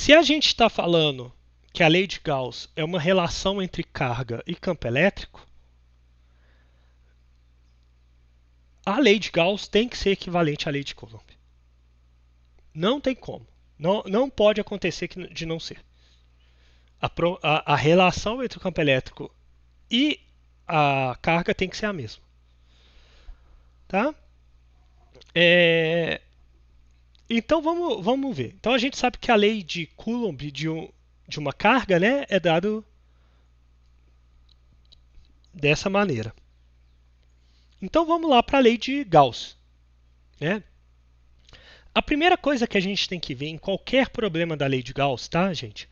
Se a gente está falando que a lei de Gauss é uma relação entre carga e campo elétrico, a lei de Gauss tem que ser equivalente à lei de Coulomb. Não tem como. Não pode acontecer de não ser. A relação entre o campo elétrico e a carga tem que ser a mesma. Tá? Então vamos ver. Então a gente sabe que a lei de Coulomb de uma carga, né, é dado dessa maneira. Então vamos lá para a lei de Gauss. Né? A primeira coisa que a gente tem que ver em qualquer problema da lei de Gauss, tá, gente?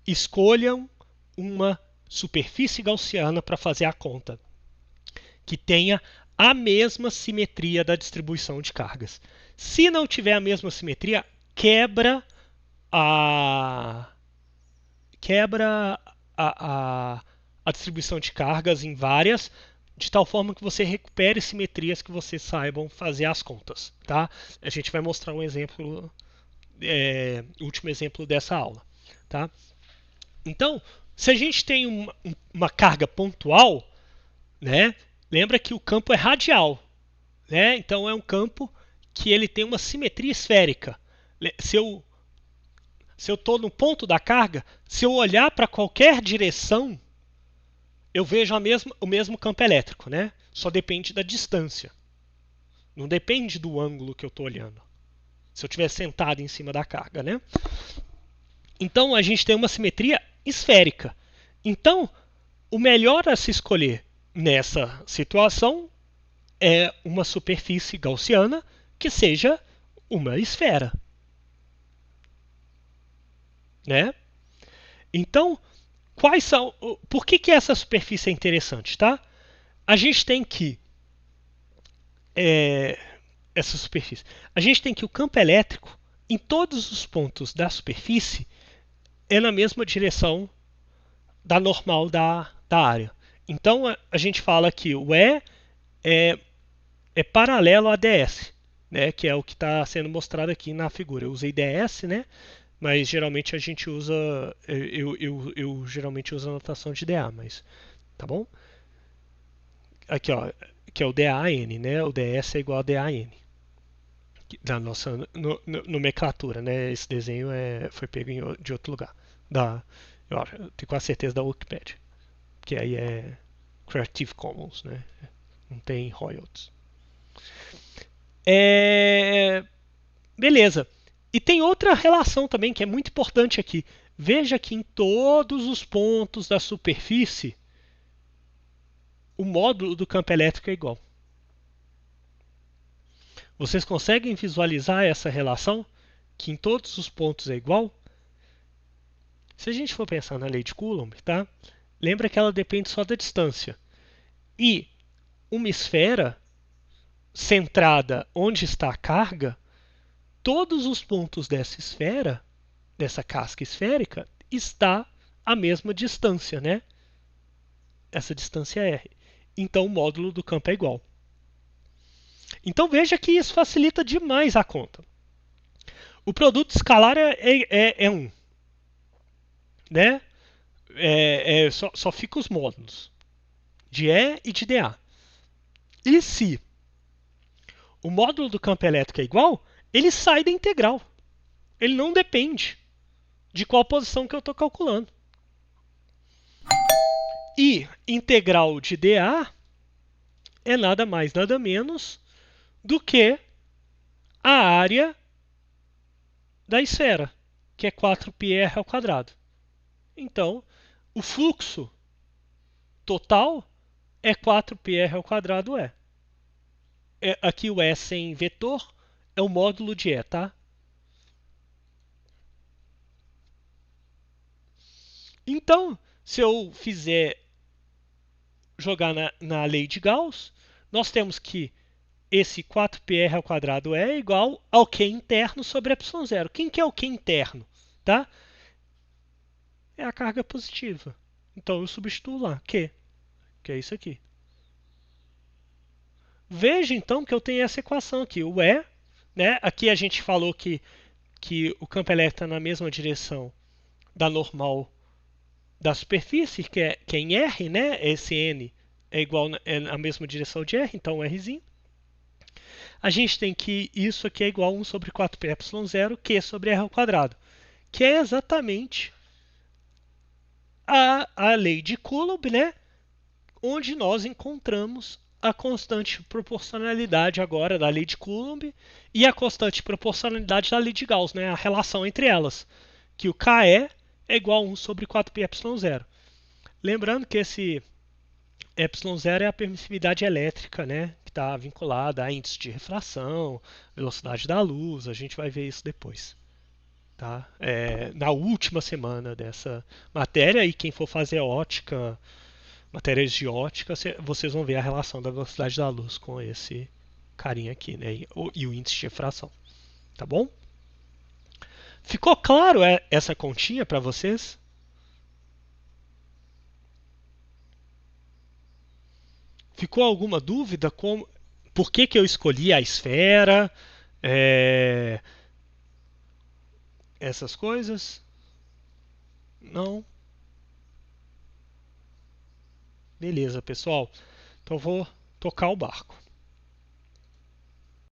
Escolham uma superfície gaussiana para fazer a conta que tenha a mesma simetria da distribuição de cargas. Se não tiver a mesma simetria, quebra a distribuição de cargas em várias, de tal forma que você recupere simetrias que vocês saibam fazer as contas. Tá? A gente vai mostrar um exemplo, o último exemplo dessa aula. Tá? Então, se a gente tem uma carga pontual, né, lembra que o campo é radial. Né? Então é um campo que ele tem uma simetria esférica. Se eu estou no ponto da carga, se eu olhar para qualquer direção, eu vejo o mesmo campo elétrico. Né? Só depende da distância. Não depende do ângulo que eu estou olhando. Se eu estiver sentado em cima da carga. Né? Então a gente tem uma simetria esférica. Então, o melhor a se escolher nessa situação é uma superfície gaussiana que seja uma esfera. Né? Então, por que essa superfície é interessante? Tá? A gente tem que essa superfície. A gente tem que o campo elétrico em todos os pontos da superfície é na mesma direção da normal da área. Então a gente fala que o E é paralelo a DS, né, que é o que está sendo mostrado aqui na figura. Eu usei DS, né, mas geralmente a gente usa, eu geralmente uso a notação de DA, mas tá bom? Aqui, ó, que é o DAN, né? O DS é igual a DAN da nossa nomenclatura, né? Esse desenho foi pego de outro lugar, eu tenho quase certeza da Wikipedia, que aí é Creative Commons, né? Não tem royalties. Beleza. E tem outra relação também que é muito importante aqui. Veja que em todos os pontos da superfície o módulo do campo elétrico é igual. Vocês conseguem visualizar essa relação? Que em todos os pontos é igual? Se a gente for pensar na lei de Coulomb, tá? Lembra que ela depende só da distância. E uma esfera centrada onde está a carga, todos os pontos dessa esfera, dessa casca esférica, está a mesma distância, né? Essa distância é R. Então o módulo do campo é igual. Então veja que isso facilita demais a conta. O produto escalar é 1. Né? Só fica os módulos de E e de dA. E se o módulo do campo elétrico é igual, ele sai da integral. Ele não depende de qual posição que eu estou calculando. E integral de dA é nada mais, nada menos do que a área da esfera, que é 4πr ao quadrado. Então, o fluxo total é 4πr ao quadrado E. Aqui o E sem vetor é o módulo de E, tá? Então, se eu fizer jogar na lei de Gauss, nós temos que esse 4πr ao quadrado é igual ao Q interno sobre ε0. Quem que é o Q interno? Tá? É a carga positiva. Então eu substituo lá Q, que é isso aqui. Veja então que eu tenho essa equação aqui. O E, né? Aqui a gente falou que que o campo elétrico está na mesma direção da normal da superfície, que é em R, né? Esse N é igual a mesma direção de R, então Rzinho. A gente tem que isso aqui é igual a 1 sobre 4πε0 Q sobre R ao quadrado, que é exatamente a lei de Coulomb, né? Onde nós encontramos a constante proporcionalidade agora da lei de Coulomb e a constante proporcionalidade da lei de Gauss, né? A relação entre elas, que o KE é igual a 1 sobre 4πε0. Lembrando que esse ε0 é a permissividade elétrica, né? Que está vinculada a índice de refração, velocidade da luz, a gente vai ver isso depois. Tá? Na última semana dessa matéria, e quem for fazer ótica, matérias de ótica, vocês vão ver a relação da velocidade da luz com esse carinha aqui, né? E o índice de refração. Tá bom? Ficou claro essa continha para vocês? Ficou alguma dúvida? Por que eu escolhi a esfera? É, essas coisas? Não? Beleza, pessoal. Então vou tocar o barco.